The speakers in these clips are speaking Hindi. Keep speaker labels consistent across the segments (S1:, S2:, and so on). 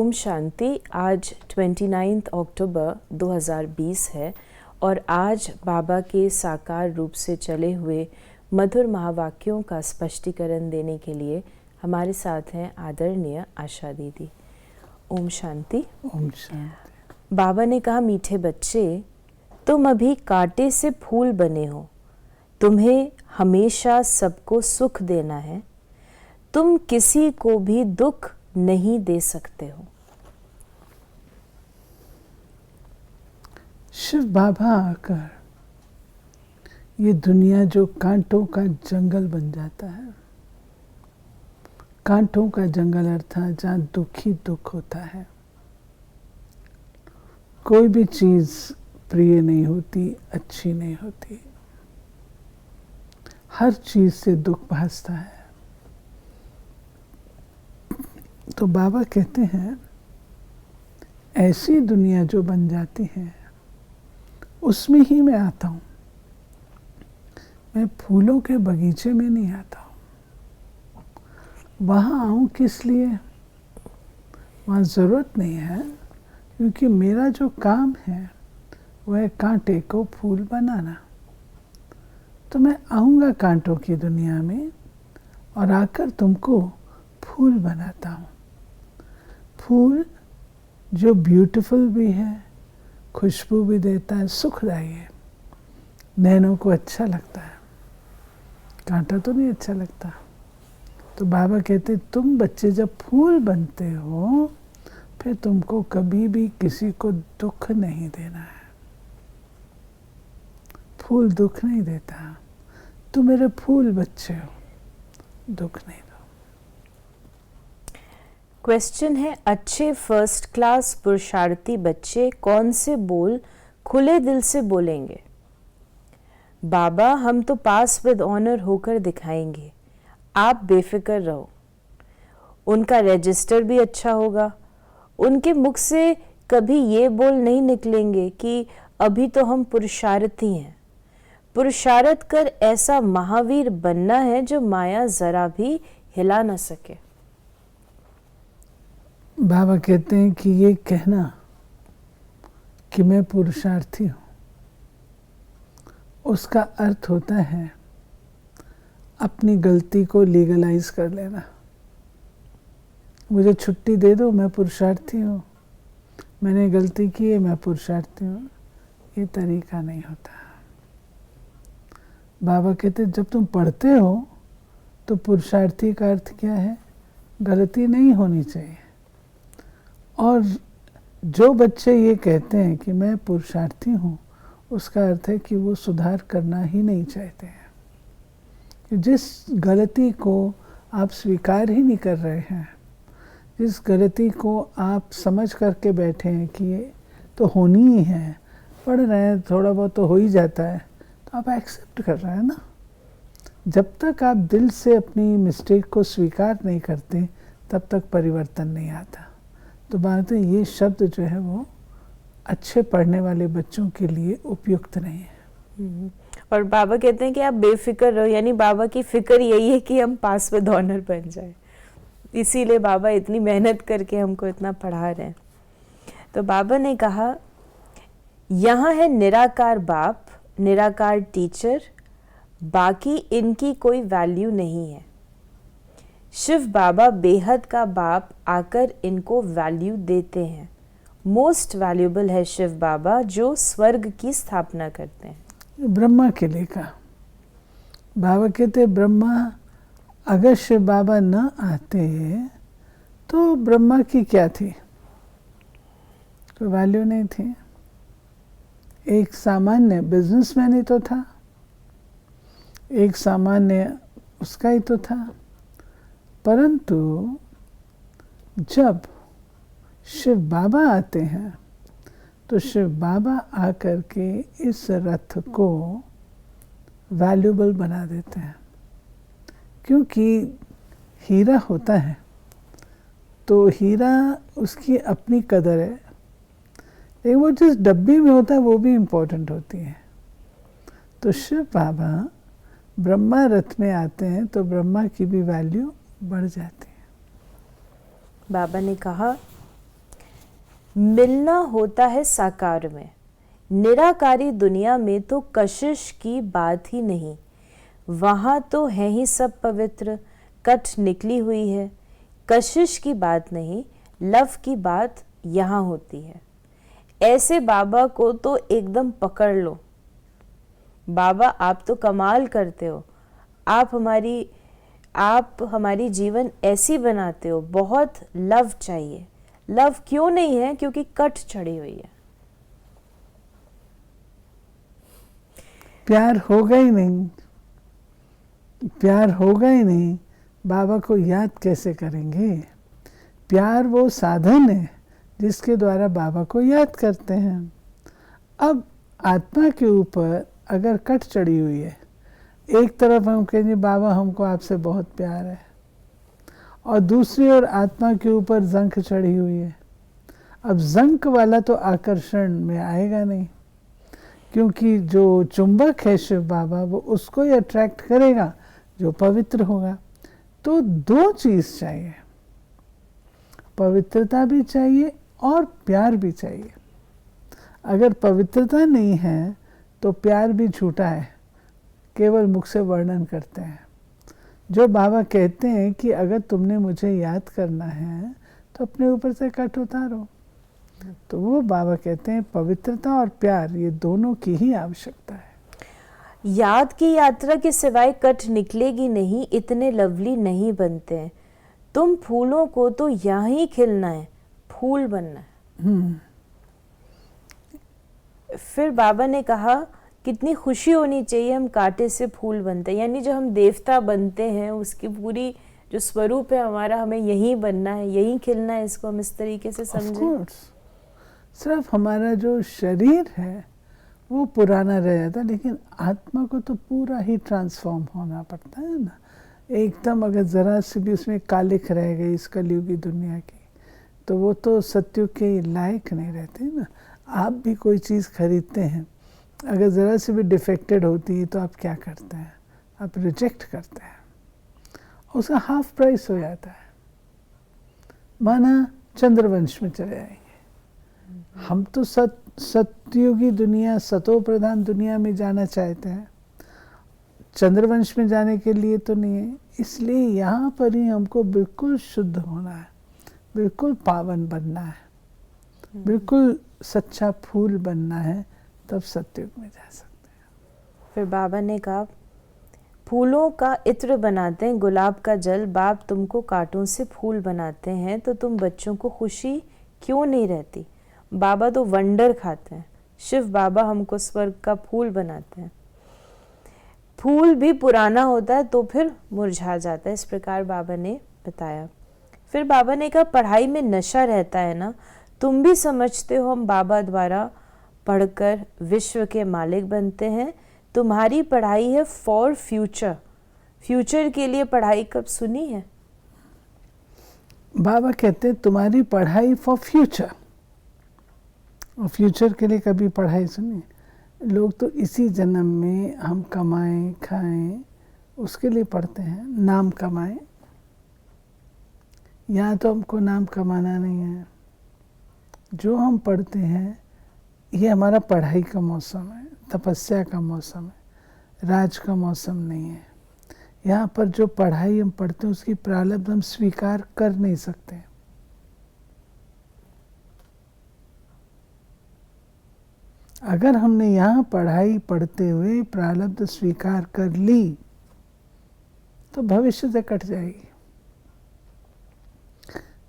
S1: ओम शांति। आज 29 अक्टूबर 2020 है और आज बाबा के साकार रूप से चले हुए मधुर महावाक्यों का स्पष्टीकरण देने के लिए हमारे साथ हैं आदरणीय आशा दीदी। ओम शांति।
S2: ओम शांति।
S1: बाबा ने कहा, मीठे बच्चे, तुम अभी कांटे से फूल बने हो, तुम्हें हमेशा सबको सुख देना है, तुम किसी को भी दुख नहीं दे सकते हो।
S2: शिव बाबा आकर ये दुनिया जो कांटों का जंगल बन जाता है, कांटों का जंगल अर्थात जहाँ दुख ही दुख होता है, कोई भी चीज प्रिय नहीं होती, अच्छी नहीं होती, हर चीज से दुख भासता है। तो बाबा कहते हैं ऐसी दुनिया जो बन जाती है उसमें ही मैं आता हूँ। मैं फूलों के बगीचे में नहीं आता हूँ। वहाँ आऊँ किस लिए? वहाँ ज़रूरत नहीं है, क्योंकि मेरा जो काम है वह कांटे को फूल बनाना। तो मैं आऊँगा कांटों की दुनिया में और आकर तुमको फूल बनाता हूँ। फूल जो ब्यूटीफुल भी है, खुशबू भी देता है, सुखदायी है, नैनों को अच्छा लगता है। कांटा तो नहीं अच्छा लगता। तो बाबा कहते तुम बच्चे जब फूल बनते हो फिर तुमको कभी भी किसी को दुख नहीं देना है। फूल दुख नहीं देता। तुम मेरे फूल बच्चे हो, दुख नहीं दो।
S1: क्वेश्चन है, अच्छे फर्स्ट क्लास पुरुषार्थी बच्चे कौन से बोल खुले दिल से बोलेंगे? बाबा, हम तो पास विद ऑनर होकर दिखाएंगे, आप बेफिक्र रहो। उनका रजिस्टर भी अच्छा होगा। उनके मुख से कभी ये बोल नहीं निकलेंगे कि अभी तो हम पुरुषार्थी हैं। पुरुषार्थ कर ऐसा महावीर बनना है जो माया जरा भी हिला न सके।
S2: बाबा कहते हैं कि ये कहना कि मैं पुरुषार्थी हूँ, उसका अर्थ होता है अपनी गलती को लीगलाइज कर लेना। मुझे छुट्टी दे दो, मैं पुरुषार्थी हूँ, मैंने गलती की है, मैं पुरुषार्थी हूँ। ये तरीका नहीं होता। बाबा कहते जब तुम पढ़ते हो तो पुरुषार्थी का अर्थ क्या है? गलती नहीं होनी चाहिए। और जो बच्चे ये कहते हैं कि मैं पुरुषार्थी हूँ, उसका अर्थ है कि वो सुधार करना ही नहीं चाहते हैं। जिस गलती को आप स्वीकार ही नहीं कर रहे हैं, जिस गलती को आप समझ करके बैठे हैं कि ये तो होनी ही है, पढ़ रहे हैं, थोड़ा बहुत तो हो ही जाता है, तो आप एक्सेप्ट कर रहे हैं ना। जब तक आप दिल से अपनी मिस्टेक को स्वीकार नहीं करते तब तक परिवर्तन नहीं आता। तो बात है ये शब्द जो है वो अच्छे पढ़ने वाले बच्चों के लिए उपयुक्त नहीं है।
S1: और बाबा कहते हैं कि आप बेफिक्र रहो, यानी बाबा की फिक्र यही है कि हम पास विद ऑनर बन जाए। इसीलिए बाबा इतनी मेहनत करके हमको इतना पढ़ा रहे हैं। तो बाबा ने कहा, यहाँ है निराकार बाप, निराकार टीचर, बाकी इनकी कोई वैल्यू नहीं है। शिव बाबा बेहद का बाप आकर इनको वैल्यू देते हैं। मोस्ट वैल्यूएबल है शिव बाबा जो स्वर्ग की स्थापना करते हैं।
S2: ब्रह्मा के लिए कहा। बाबा कहते ब्रह्मा, अगर शिव बाबा न आते तो ब्रह्मा की क्या थी? कोई वैल्यू नहीं थी। एक सामान्य बिजनेसमैन ही तो था, एक सामान्य उसका ही तो था। परंतु जब शिव बाबा आते हैं तो शिव बाबा आकर के इस रथ को वैल्यूएबल बना देते हैं। क्योंकि हीरा होता है तो हीरा उसकी अपनी कदर है, लेकिन वो जिस डब्बी में होता है वो भी इम्पोर्टेंट होती है। तो शिव बाबा ब्रह्मा रथ में आते हैं तो ब्रह्मा की भी वैल्यू बढ़ जाती है।
S1: बाबा ने कहा, मिलना होता है साकार में, निराकारी दुनिया में तो कशिश की बात ही नहीं। वहाँ तो है ही सब पवित्र, कट निकली हुई है। कशिश की बात नहीं, लव की बात यहाँ होती है। ऐसे बाबा को तो एकदम पकड़ लो। बाबा आप तो कमाल करते हो, आप हमारी जीवन ऐसी बनाते हो। बहुत लव चाहिए। लव क्यों नहीं है? क्योंकि कट चढ़ी हुई है।
S2: प्यार होगा ही नहीं, प्यार होगा ही नहीं, बाबा को याद कैसे करेंगे? प्यार वो साधन है जिसके द्वारा बाबा को याद करते हैं। अब आत्मा के ऊपर अगर कट चढ़ी हुई है, एक तरफ हम कहेंगे बाबा हमको आपसे बहुत प्यार है, और दूसरी ओर आत्मा के ऊपर जंक चढ़ी हुई है। अब जंक वाला तो आकर्षण में आएगा नहीं, क्योंकि जो चुंबक है शिव बाबा वो उसको ही अट्रैक्ट करेगा जो पवित्र होगा। तो दो चीज़ चाहिए, पवित्रता भी चाहिए और प्यार भी चाहिए। अगर पवित्रता नहीं है तो प्यार भी झूठा है, केवल मुख से वर्णन करते हैं। जो बाबा कहते हैं कि अगर तुमने मुझे याद करना है तो अपने ऊपर से कट उतारो, तो वो बाबा कहते हैं पवित्रता और प्यार ये दोनों की ही आवश्यकता है।
S1: याद की यात्रा के सिवाय कट निकलेगी नहीं, इतने लवली नहीं बनते हैं। तुम फूलों को तो यहाँ ही खिलना है, फूल बनना है। फिर बाबा ने कहा कितनी खुशी होनी चाहिए हम कांटे से फूल बनते हैं, यानी जो हम देवता बनते हैं उसकी पूरी जो स्वरूप है हमारा, हमें यहीं बनना है, यहीं खिलना है। इसको हम इस तरीके से समझें।
S2: सिर्फ हमारा जो शरीर है वो पुराना रह जाता है, लेकिन आत्मा को तो पूरा ही ट्रांसफॉर्म होना पड़ता है ना। एकदम अगर ज़रा से भी उसमें कालिख रह गई इस कलयुगी दुनिया की, तो वो तो सत्युग के लायक नहीं रहते ना। आप भी कोई चीज़ खरीदते हैं, अगर ज़रा से भी डिफेक्टेड होती है तो आप क्या करते हैं? आप रिजेक्ट करते हैं, उसका हाफ प्राइस हो जाता है। माना चंद्रवंश में चले जाएंगे, हम तो सत्युगी दुनिया, सतो प्रधान दुनिया में जाना चाहते हैं, चंद्रवंश में जाने के लिए तो नहीं है। इसलिए यहाँ पर ही हमको बिल्कुल शुद्ध होना है, बिल्कुल पावन बनना है, बिल्कुल सच्चा फूल बनना है, तब सत्युग में जा सकते हैं।
S1: फिर बाबा ने कहा फूलों का इत्र बनाते हैं गुलाब का जल, बाप तुमको कांटों से फूल बनाते हैं, तो तुम बच्चों को खुशी क्यों नहीं रहती? बाबा तो वंडर खाते हैं, शिव बाबा हमको स्वर्ग का फूल बनाते हैं। फूल भी पुराना होता है तो फिर मुरझा जाता है, इस प्रकार बाबा ने बताया। फिर बाबा ने कहा पढ़ाई में नशा रहता है ना, तुम भी समझते हो हम बाबा द्वारा पढ़कर विश्व के मालिक बनते हैं। तुम्हारी पढ़ाई है फॉर फ्यूचर, फ्यूचर के लिए पढ़ाई कब सुनी है?
S2: बाबा कहते हैं तुम्हारी पढ़ाई फॉर फ्यूचर, और फ्यूचर के लिए कभी पढ़ाई सुनी? लोग तो इसी जन्म में हम कमाएं खाएं उसके लिए पढ़ते हैं, नाम कमाएं। यहाँ तो हमको नाम कमाना नहीं है। जो हम पढ़ते हैं ये हमारा पढ़ाई का मौसम है, तपस्या का मौसम है, राज का मौसम नहीं है। यहाँ पर जो पढ़ाई हम पढ़ते हैं उसकी प्रारब्ध हम स्वीकार कर नहीं सकते। अगर हमने यहाँ पढ़ाई पढ़ते हुए प्रारब्ध स्वीकार कर ली तो भविष्य से कट जाएगी।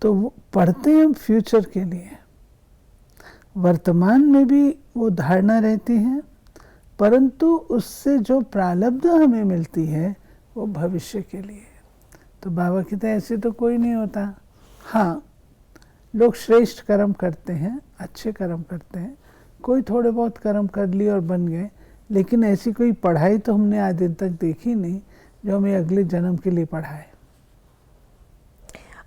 S2: तो पढ़ते हैं हम फ्यूचर के लिए, वर्तमान में भी वो धारणा रहती है, परंतु उससे जो प्रारब्ध हमें मिलती है वो भविष्य के लिए। तो बाबा कहते हैं ऐसे तो कोई नहीं होता। हाँ, लोग श्रेष्ठ कर्म करते हैं, अच्छे कर्म करते हैं, कोई थोड़े बहुत कर्म कर लिए और बन गए, लेकिन ऐसी कोई पढ़ाई तो हमने आज दिन तक देखी नहीं जो हमें अगले जन्म के लिए पढ़ाए।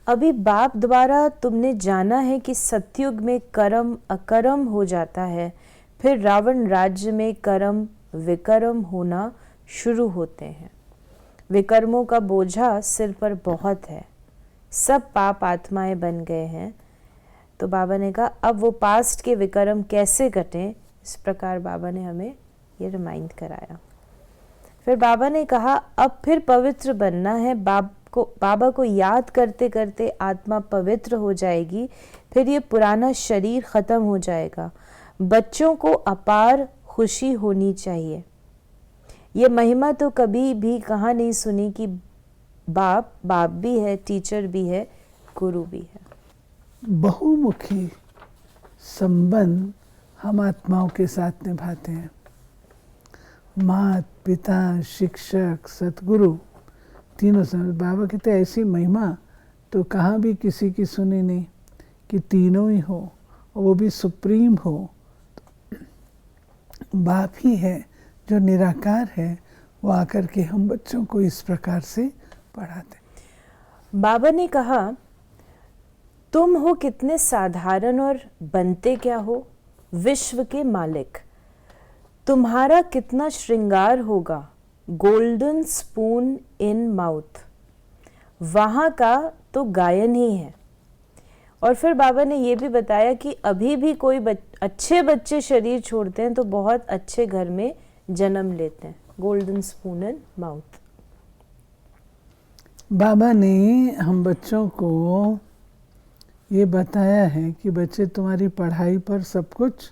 S1: अभी बाप द्वारा तुमने जाना है कि सतयुग में कर्म अकर्म हो जाता है, फिर रावण राज्य में कर्म विकर्म होना शुरू होते हैं। विकर्मों का बोझा सिर पर बहुत है, सब पाप आत्माएं बन गए हैं। तो बाबा ने कहा अब वो पास्ट के विकर्म कैसे कटें, इस प्रकार बाबा ने हमें ये रिमाइंड कराया। फिर बाबा ने कहा अब फिर पवित्र बनना है। बाबा को याद करते करते आत्मा पवित्र हो जाएगी, फिर ये पुराना शरीर खत्म हो जाएगा। बच्चों को अपार खुशी होनी चाहिए। ये महिमा तो कभी भी कहाँ नहीं सुनी कि बाप भी है, टीचर भी है, गुरु भी है।
S2: बहुमुखी संबंध हम आत्माओं के साथ निभाते हैं। माता पिता, शिक्षक, सतगुरु, तीनों समय बाबा कहते ऐसी महिमा तो कहाँ भी किसी की सुनी नहीं कि तीनों ही हो और वो भी सुप्रीम हो। बाप ही है जो निराकार है, वो आकर के हम बच्चों को इस प्रकार से पढ़ाते।
S1: बाबा ने कहा तुम हो कितने साधारण और बनते क्या हो विश्व के मालिक। तुम्हारा कितना श्रृंगार होगा गोल्डन स्पून इन माउथ। वहाँ का तो गायन ही है। और फिर बाबा ने ये भी बताया कि अभी भी कोई अच्छे बच्चे शरीर छोड़ते हैं तो बहुत अच्छे घर में जन्म लेते हैं। Golden spoon in mouth.
S2: बाबा ने हम बच्चों को ये बताया है कि बच्चे तुम्हारी पढ़ाई पर सब कुछ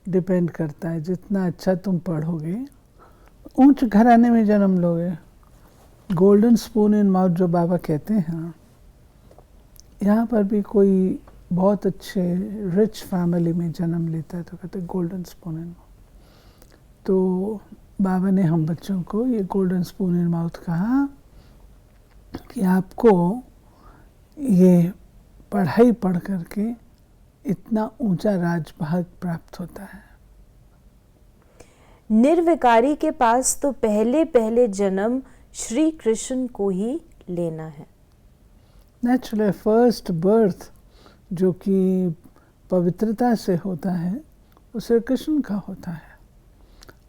S2: डिपेंड करता है। जितना अच्छा तुम पढ़ोगे, ऊंच घराने में जन्म लोगे। गोल्डन स्पून इन माउथ जो बाबा कहते हैं, यहाँ पर भी कोई बहुत अच्छे रिच फैमिली में जन्म लेता है तो कहते हैं गोल्डन स्पून इन माउथ। तो बाबा ने हम बच्चों को ये गोल्डन स्पून इन माउथ कहा कि आपको ये पढ़ाई पढ़ करके इतना ऊंचा राजभाग प्राप्त होता है।
S1: निर्विकारी के पास तो पहले पहले जन्म श्री कृष्ण को ही लेना है।
S2: नेचुरल फर्स्ट बर्थ जो कि पवित्रता से होता है वो श्री कृष्ण का होता है।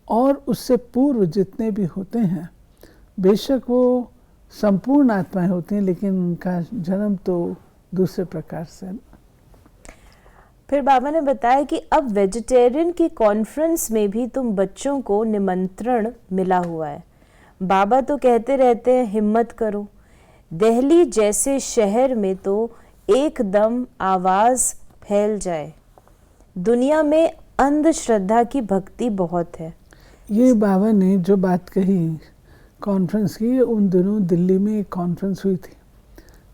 S2: और उससे पूर्व जितने भी होते हैं बेशक वो संपूर्ण आत्माएं होती हैं, लेकिन उनका जन्म तो दूसरे प्रकार से।
S1: फिर बाबा ने बताया कि अब वेजिटेरियन की कॉन्फ्रेंस में भी तुम बच्चों को निमंत्रण मिला हुआ है। बाबा तो कहते रहते हैं हिम्मत करो। दिल्ली जैसे शहर में तो एकदम आवाज फैल जाए। दुनिया में अंधश्रद्धा की भक्ति बहुत है।
S2: ये बाबा ने जो बात कही कॉन्फ्रेंस की, उन दिनों दिल्ली में एक कॉन्फ्रेंस हुई थी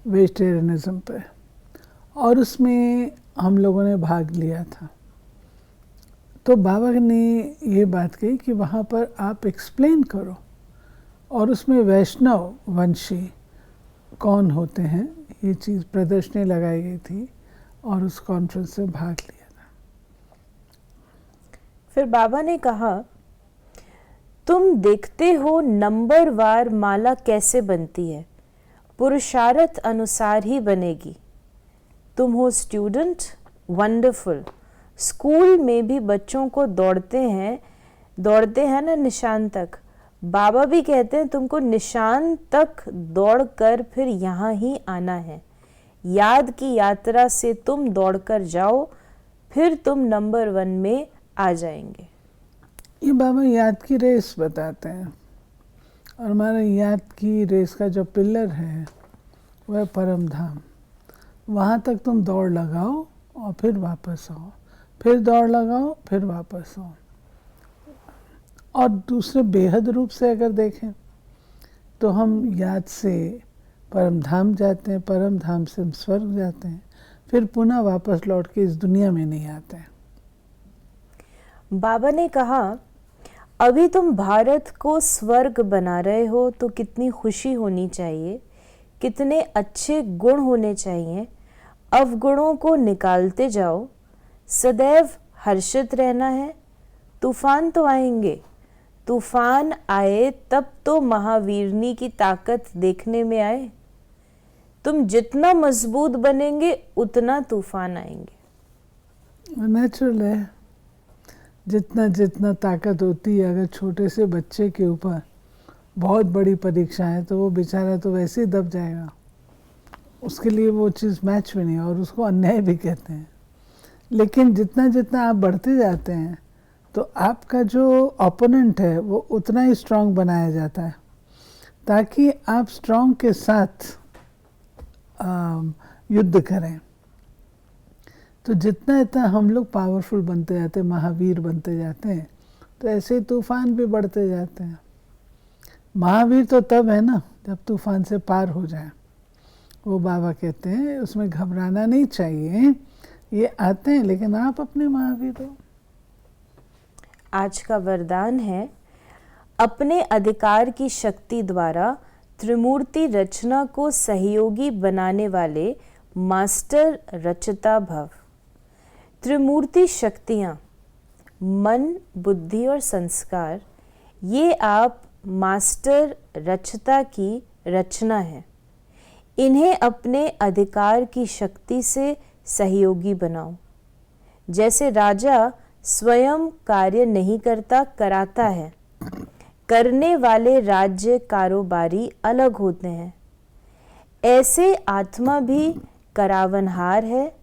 S2: वेजिटेरियनिज्म पे, और उसमें हम लोगों ने भाग लिया था। तो बाबा ने ये बात कही कि वहाँ पर आप एक्सप्लेन करो, और उसमें वैष्णव वंशी कौन होते हैं ये चीज़ प्रदर्शनी लगाई गई थी, और उस कॉन्फ्रेंस से भाग लिया था।
S1: फिर बाबा ने कहा तुम देखते हो नंबर वार माला कैसे बनती है, पुरुषार्थ अनुसार ही बनेगी। तुम हो स्टूडेंट, वंडरफुल। स्कूल में भी बच्चों को दौड़ते हैं ना निशान तक। बाबा भी कहते हैं तुमको निशान तक दौड़कर फिर यहाँ ही आना है। याद की यात्रा से तुम दौड़कर जाओ, फिर तुम नंबर 1 में आ जाएंगे।
S2: ये बाबा याद की रेस बताते हैं, और हमारे याद की रेस का जो पिलर है वह परम धाम। वहाँ तक तुम दौड़ लगाओ और फिर वापस आओ, फिर दौड़ लगाओ, फिर वापस आओ। और दूसरे बेहद रूप से अगर देखें तो हम याद से परम धाम जाते हैं, परम धाम से हम स्वर्ग जाते हैं, फिर पुनः वापस लौट के इस दुनिया में नहीं आते हैं।
S1: बाबा ने कहा अभी तुम भारत को स्वर्ग बना रहे हो तो कितनी खुशी होनी चाहिए, कितने अच्छे गुण होने चाहिए। अवगुणों को निकालते जाओ, सदैव हर्षित रहना है। तूफान तो आएंगे, तूफान आए तब तो महावीरनी की ताकत देखने में आए। तुम जितना मजबूत बनेंगे उतना तूफान आएंगे।
S2: नेचुरल है, जितना जितना ताकत होती है, अगर छोटे से बच्चे के ऊपर बहुत बड़ी परीक्षा है तो वो बेचारा तो वैसे ही दब जाएगा। उसके लिए वो चीज़ मैच भी नहीं, और उसको अन्याय भी कहते हैं। लेकिन जितना जितना आप बढ़ते जाते हैं तो आपका जो ओपोनेंट है वो उतना ही स्ट्रांग बनाया जाता है, ताकि आप स्ट्रांग के साथ युद्ध करें। तो जितना इतना हम लोग पावरफुल बनते जाते हैं, महावीर बनते जाते हैं, तो ऐसे ही तूफान भी बढ़ते जाते हैं। महावीर तो तब है ना जब तूफान से पार हो जाए। वो बाबा कहते हैं उसमें घबराना नहीं चाहिए, ये आते हैं लेकिन आप अपने महावीर हो।
S1: आज का वरदान है, अपने अधिकार की शक्ति द्वारा त्रिमूर्ति रचना को सहयोगी बनाने वाले मास्टर रचता भव। त्रिमूर्ति शक्तियाँ, मन, बुद्धि और संस्कार, ये आप मास्टर रचता की रचना है। इन्हें अपने अधिकार की शक्ति से सहयोगी बनाओ। जैसे राजा स्वयं कार्य नहीं करता, कराता है। करने वाले राज्य कारोबारी अलग होते हैं। ऐसे आत्मा भी करावनहार है।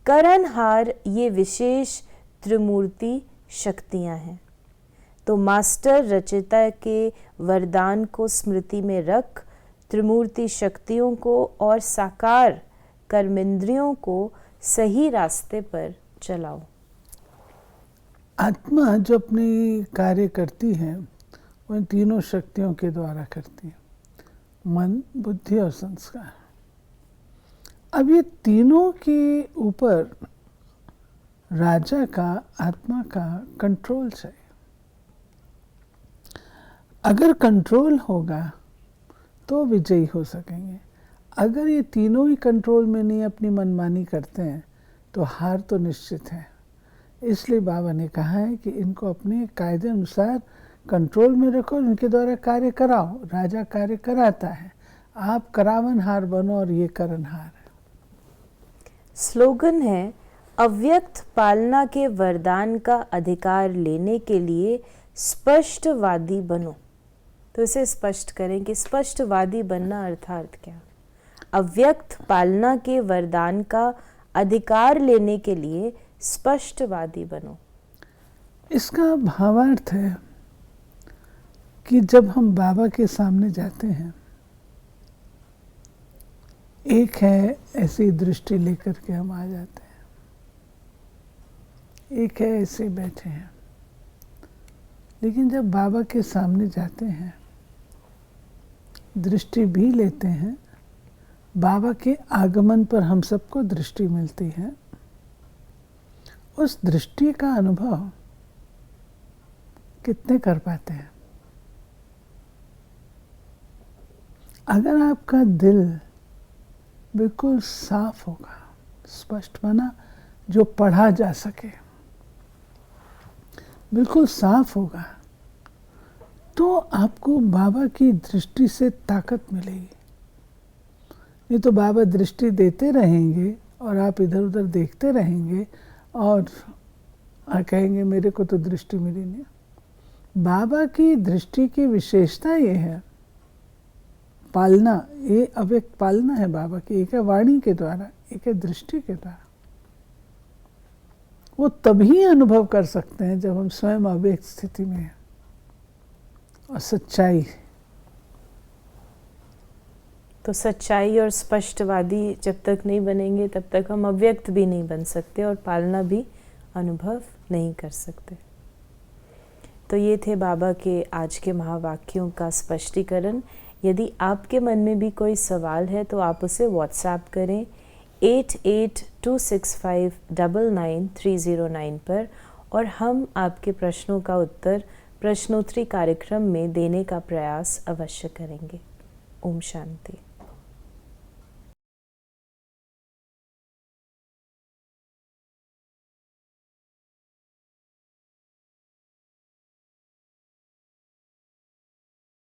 S1: करणहार ये विशेष त्रिमूर्ति शक्तियां हैं। तो मास्टर रचयिता के वरदान को स्मृति में रख त्रिमूर्ति शक्तियों को और साकार कर्मेंद्रियों को सही रास्ते पर चलाओ।
S2: आत्मा जो अपनी कार्य करती है वो इन तीनों शक्तियों के द्वारा करती है, मन, बुद्धि और संस्कार। अब ये तीनों के ऊपर राजा का, आत्मा का कंट्रोल चाहिए। अगर कंट्रोल होगा तो विजयी हो सकेंगे। अगर ये तीनों ही कंट्रोल में नहीं, अपनी मनमानी करते हैं, तो हार तो निश्चित है। इसलिए बाबा ने कहा है कि इनको अपने कायदे अनुसार कंट्रोल में रखो, इनके द्वारा कार्य कराओ। राजा कार्य कराता है, आप करावनहार बनो और ये करणहार है।
S1: स्लोगन है, अव्यक्त पालना के वरदान का अधिकार लेने के लिए स्पष्टवादी बनो। तो इसे स्पष्ट करें कि स्पष्टवादी बनना अर्थात क्या। अव्यक्त पालना के वरदान का अधिकार लेने के लिए स्पष्टवादी बनो।
S2: इसका भावार्थ है कि जब हम बाबा के सामने जाते हैं, एक है ऐसी दृष्टि लेकर के हम आ जाते हैं, एक है ऐसे बैठे हैं। लेकिन जब बाबा के सामने जाते हैं, दृष्टि भी लेते हैं, बाबा के आगमन पर हम सबको दृष्टि मिलती है। उस दृष्टि का अनुभव कितने कर पाते हैं? अगर आपका दिल बिल्कुल साफ होगा, स्पष्ट माना जो पढ़ा जा सके, बिल्कुल साफ होगा, तो आपको बाबा की दृष्टि से ताकत मिलेगी। नहीं तो बाबा दृष्टि देते रहेंगे और आप इधर उधर देखते रहेंगे और कहेंगे मेरे को तो दृष्टि मिली नहीं। बाबा की दृष्टि की विशेषता ये है, पालना, ये अव्यक्त पालना है बाबा की। एक है वाणी के द्वारा, एक है दृष्टि के द्वारा। वो तभी अनुभव कर सकते हैं जब हम स्वयं अव्यक्त स्थिति में हैं। और सच्चाई,
S1: तो सच्चाई और स्पष्टवादी जब तक नहीं बनेंगे तब तक हम अव्यक्त भी नहीं बन सकते और पालना भी अनुभव नहीं कर सकते। तो ये थे बाबा के आज के महावाक्यों का स्पष्टीकरण। यदि आपके मन में भी कोई सवाल है तो आप उसे व्हाट्सएप करें 8826599309 पर, और हम आपके प्रश्नों का उत्तर प्रश्नोत्तरी कार्यक्रम में देने का प्रयास अवश्य करेंगे। ओम शांति।